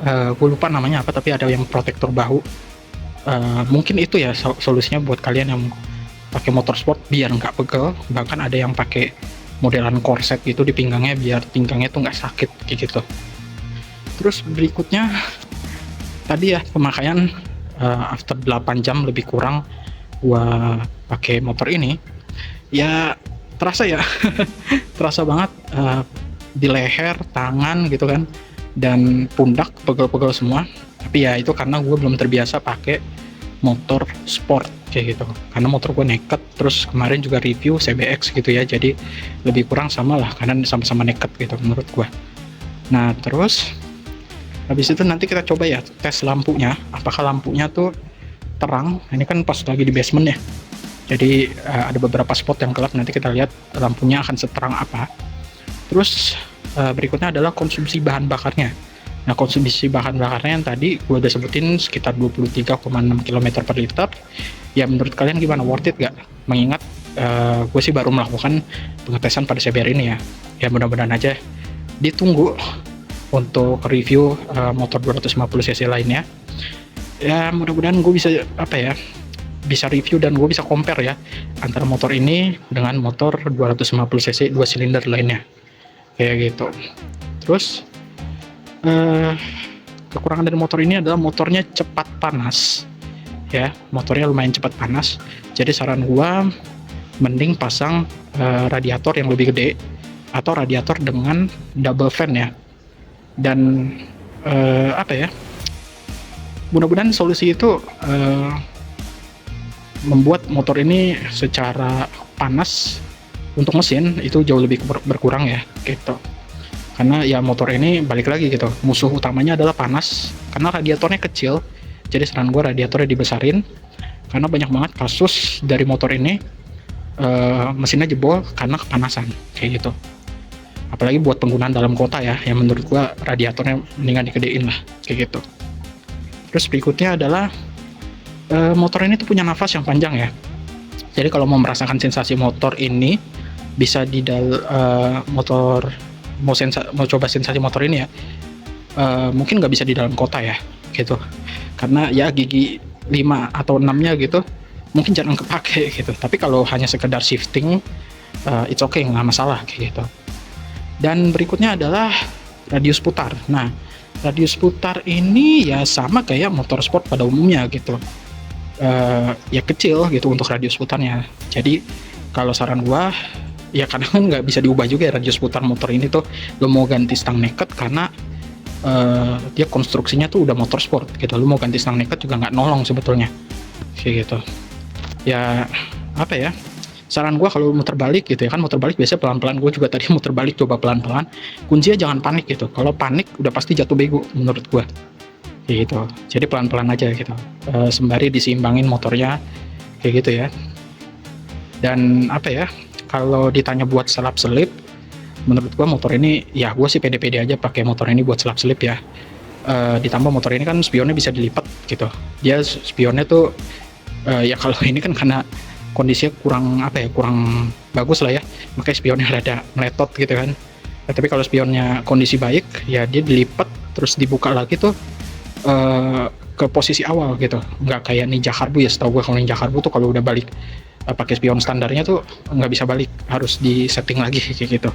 gue lupa namanya apa, tapi ada yang protektor bahu. Mungkin itu ya solusinya buat kalian yang pakai motor sport biar nggak pegel. Bahkan ada yang pakai modelan korset gitu di pinggangnya biar pinggangnya tuh nggak sakit kayak gitu. Terus berikutnya tadi ya pemakaian, after 8 jam lebih kurang gua pakai motor ini ya terasa ya terasa banget di leher, tangan gitu kan, dan pundak pegel-pegel semua. Tapi ya itu karena gue belum terbiasa pakai motor sport kayak gitu, karena motor gue naked. Terus kemarin juga review CBX gitu ya, jadi lebih kurang sama lah karena sama-sama naked gitu menurut gue. Nah terus habis itu nanti kita coba ya tes lampunya, apakah lampunya tuh terang. Ini kan pas lagi di basement ya, jadi ada beberapa spot yang gelap, nanti kita lihat lampunya akan seterang apa. Terus berikutnya adalah konsumsi bahan bakarnya. Nah konsumsi bahan bakarnya yang tadi gue udah sebutin sekitar 23,6 km per liter ya. Menurut kalian gimana, worth it gak? Mengingat gue sih baru melakukan pengetesan pada CBR ini ya. Ya mudah-mudahan aja ditunggu untuk review motor 250cc lainnya ya. Mudah-mudahan gue bisa apa ya, bisa review dan gue bisa compare ya antara motor ini dengan motor 250cc 2 silinder lainnya kayak gitu. Terus kekurangan dari motor ini adalah motornya cepat panas ya, motornya lumayan cepat panas. Jadi saran gue mending pasang radiator yang lebih gede atau radiator dengan double fan ya. Dan apa ya, mudah-mudahan solusi itu membuat motor ini secara panas untuk mesin itu jauh lebih berkurang ya gitu. Karena ya motor ini balik lagi gitu, musuh utamanya adalah panas karena radiatornya kecil. Jadi saran gue radiatornya dibesarin, karena banyak banget kasus dari motor ini mesinnya jebol karena kepanasan kayak gitu. Apalagi buat penggunaan dalam kota ya, yang menurut gue radiatornya mendingan digedein lah kayak gitu. Terus berikutnya adalah motor ini tuh punya nafas yang panjang ya. Jadi kalau mau merasakan sensasi motor ini bisa di motor mau coba sensasi motor ini ya, mungkin nggak bisa di dalam kota ya gitu, karena ya gigi 5 atau 6 nya gitu mungkin jarang kepake gitu. Tapi kalau hanya sekedar shifting it's okay, nggak masalah kayak gitu. Dan berikutnya adalah radius putar. Nah radius putar ini ya sama kayak motor sport pada umumnya gitu, ya kecil gitu untuk radius putarnya. Jadi kalau saran gua ya kadang kan nggak bisa diubah juga ya radius putar motor ini tuh. Lo mau ganti stang naked karena dia konstruksinya tuh udah motorsport gitu. Lu mau ganti stang naked juga nggak nolong sebetulnya kayak gitu. Ya apa ya, saran gue kalau muter balik gitu ya kan, muter balik biasanya pelan-pelan. Gue juga tadi muter balik coba pelan-pelan, kuncinya jangan panik gitu. Kalau panik udah pasti jatuh bego menurut gue kayak gitu. Jadi pelan-pelan aja gitu, sembari diseimbangin motornya kayak gitu ya. Dan apa ya, kalau ditanya buat selap-selip, menurut gua motor ini ya gue sih pede-pede aja pakai motor ini buat selap-selip ya. Ditambah motor ini kan spionnya bisa dilipat gitu. Dia spionnya tuh ya kalau ini kan karena kondisinya kurang apa ya, kurang bagus lah ya, makanya spionnya rada meletot gitu kan. Tapi kalau spionnya kondisi baik ya dia dilipat terus dibuka lagi tuh ke posisi awal gitu, nggak kayak Ninja Karbu ya. Setahu gue kalau Ninja Karbu tuh kalau udah balik pakai spion standarnya tuh nggak bisa balik, harus di setting lagi kayak gitu.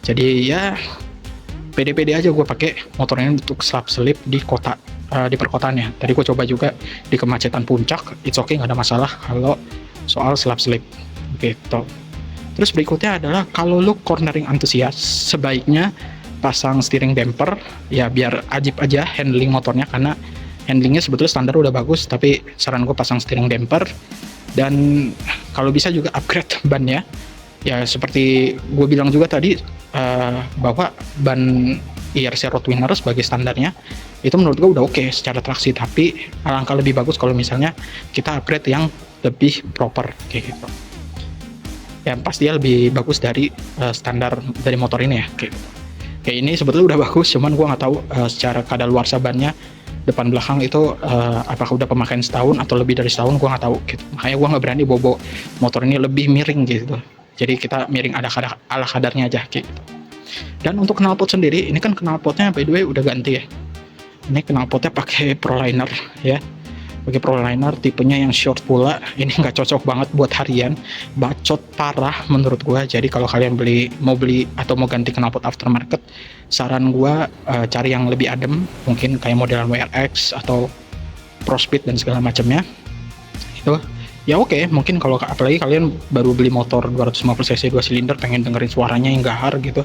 Jadi ya pede-pede aja gue pakai motor ini untuk selap-selip di kota, di perkotaannya. Tadi gue coba juga di kemacetan puncak, it's okay, nggak ada masalah kalau soal selap-selip gitu. Terus berikutnya adalah kalau lu cornering antusias, sebaiknya pasang steering damper ya, biar ajib aja handling motornya, karena handlingnya sebetulnya standar udah bagus, tapi saran gue pasang steering damper. Dan kalau bisa juga upgrade bannya ya, seperti gue bilang juga tadi bahwa ban IRC Roadwinner sebagai standarnya itu menurut gue udah oke secara traksi, tapi alangkah lebih bagus kalau misalnya kita upgrade yang lebih proper kayak gitu ya. Pasti dia lebih bagus dari standar dari motor ini ya kayak gitu. Kayak ini sebetulnya udah bagus, cuman gue nggak tahu secara kadaluarsa bannya depan belakang itu apakah udah pemakaian setahun atau lebih dari setahun, gue nggak tahu gitu. Makanya gue nggak berani bobo motor ini lebih miring gitu. Jadi kita miring ala kadarnya aja gitu. Dan untuk knalpot sendiri, ini kan knalpotnya by the way udah ganti ya. Ini knalpotnya pakai Proliner ya, pakai Proliner tipenya yang short pula. Ini nggak cocok banget buat harian, bacot parah menurut gua. Jadi kalau kalian mau beli atau mau ganti knalpot aftermarket, saran gua cari yang lebih adem, mungkin kayak modelan WRX atau ProSpeed dan segala macamnya itu ya. Oke, mungkin kalau apalagi kalian baru beli motor 250 cc 2 silinder, pengen dengerin suaranya yang gahar gitu.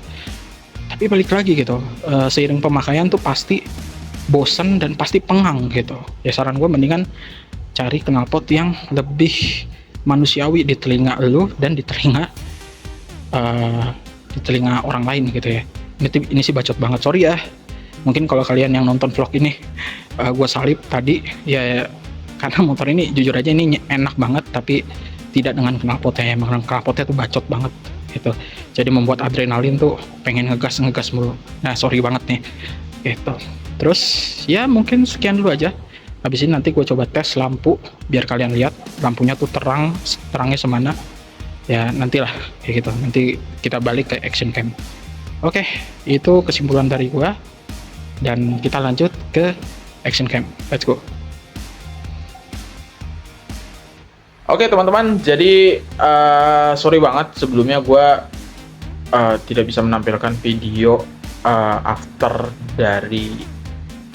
Tapi balik lagi gitu, seiring pemakaian tuh pasti bosen dan pasti pengang gitu ya. Saran gue mendingan cari knalpot yang lebih manusiawi di telinga lu dan di telinga orang lain gitu ya. Ini sih bacot banget, sorry ya. Mungkin kalau kalian yang nonton vlog ini gue salib tadi ya, karena motor ini jujur aja ini enak banget, tapi tidak dengan knalpotnya. Emang knalpotnya tuh bacot banget gitu, jadi membuat adrenalin tuh pengen ngegas mulu. Nah sorry banget nih gitu. Terus ya mungkin sekian dulu aja. Habis ini nanti gue coba tes lampu biar kalian lihat lampunya tuh terangnya semana ya, nantilah kayak gitu. Nanti kita balik ke action cam. Oke, itu kesimpulan dari gue, dan kita lanjut ke action cam. Let's go. Oke teman-teman, jadi sorry banget sebelumnya gue tidak bisa menampilkan video after dari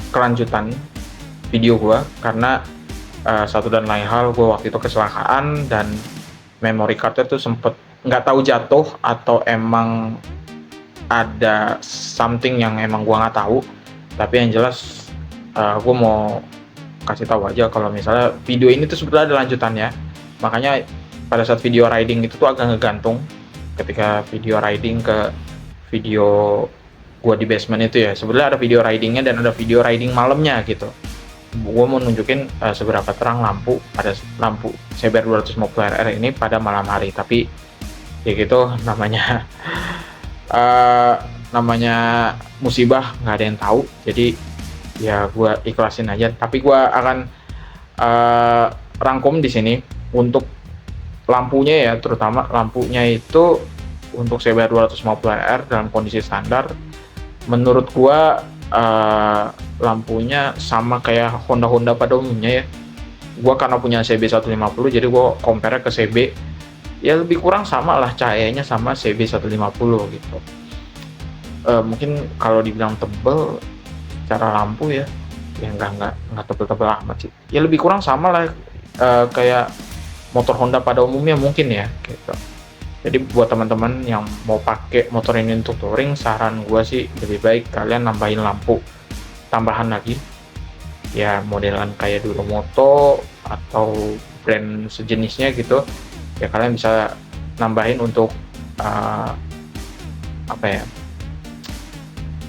kelanjutan video gue, karena satu dan lain hal, gue waktu itu kecelakaan dan memory cardnya tuh sempet nggak tahu jatuh atau emang ada something yang emang gue nggak tahu. Tapi yang jelas gue mau kasih tahu aja kalau misalnya video ini tuh sebetulnya ada lanjutannya. Makanya pada saat video riding itu tuh agak ngegantung ketika video riding ke video gua di basement itu ya. Sebenarnya ada video ridingnya dan ada video riding malamnya gitu. Gua mau nunjukin seberapa terang lampu CBR 250RR ini pada malam hari. Tapi ya gitu, namanya musibah, nggak ada yang tahu. Jadi ya gua ikhlasin aja. Tapi gua akan rangkum di sini untuk lampunya ya, terutama lampunya itu untuk CBR 250RR dalam kondisi standar. Menurut gua lampunya sama kayak Honda pada umumnya ya. Gua karena punya CB 150, jadi gua compare ke CB ya, lebih kurang sama lah cahayanya sama CB 150 gitu. Mungkin kalau dibilang tebel cara lampu ya nggak tebel-tebel amat sih. Ya lebih kurang sama lah kayak motor Honda pada umumnya mungkin ya gitu. Jadi buat teman-teman yang mau pakai motor ini untuk touring, saran gue sih lebih baik kalian nambahin lampu tambahan lagi, ya modelan kayak Duromoto atau brand sejenisnya gitu. Ya kalian bisa nambahin untuk apa ya,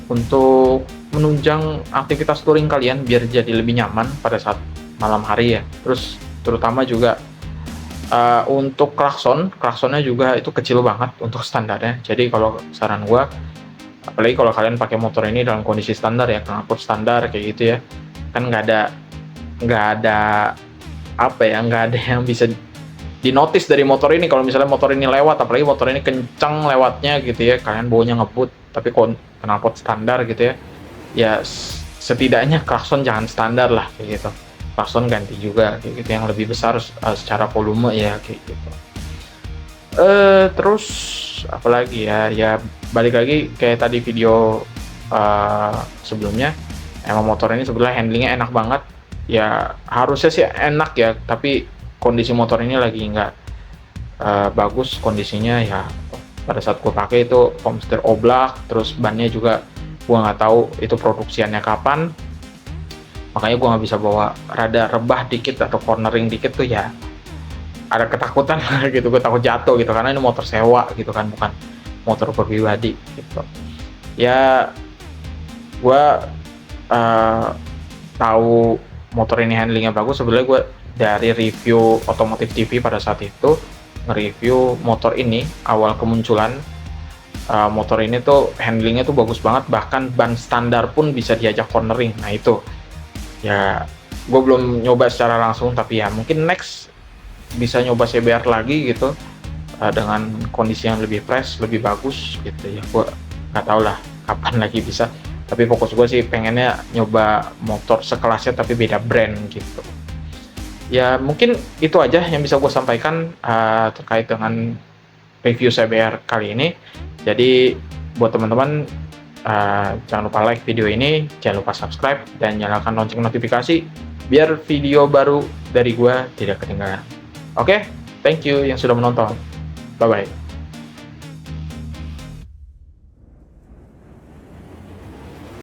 untuk menunjang aktivitas touring kalian biar jadi lebih nyaman pada saat malam hari ya. Terus terutama juga untuk klaksonnya juga itu kecil banget untuk standarnya. Jadi kalau saran gua, apalagi kalau kalian pakai motor ini dalam kondisi standar ya, knalpot standar kayak gitu ya, kan nggak ada apa ya, nggak ada yang bisa dinotis dari motor ini. Kalau misalnya motor ini lewat, apalagi motor ini kencang lewatnya gitu ya, kalian baunya ngebut, tapi knalpot standar gitu ya, ya setidaknya klakson jangan standar lah kayak gitu, klakson ganti juga kayak gitu yang lebih besar secara volume ya kayak gitu. Terus apalagi ya balik lagi kayak tadi video sebelumnya, emang motor ini sebenarnya handlingnya enak banget ya, harusnya sih enak ya, tapi kondisi motor ini lagi nggak bagus kondisinya ya. Pada saat gue pakai itu foam setir oblak, terus bannya juga gue nggak tahu itu produksiannya kapan, makanya gue nggak bisa bawa. Rada rebah dikit atau cornering dikit tuh ya ada ketakutan gitu, gue takut jatuh gitu, karena ini motor sewa gitu kan, bukan motor pribadi gitu ya. Gue tahu motor ini handlingnya bagus sebenarnya. Gue dari review Otomotif TV pada saat itu nge-review motor ini awal kemunculan. Motor ini tuh handlingnya tuh bagus banget, bahkan ban standar pun bisa diajak cornering. Nah itu ya, gue belum nyoba secara langsung, tapi ya mungkin next bisa nyoba CBR lagi gitu, dengan kondisi yang lebih fresh, lebih bagus gitu ya. Gue nggak tahu lah kapan lagi bisa, tapi fokus gue sih pengennya nyoba motor sekelasnya tapi beda brand gitu ya. Mungkin itu aja yang bisa gue sampaikan terkait dengan review CBR kali ini. Jadi buat teman-teman, jangan lupa like video ini, jangan lupa subscribe dan nyalakan lonceng notifikasi biar video baru dari gue tidak ketinggalan. Oke, thank you yang sudah menonton. Bye bye.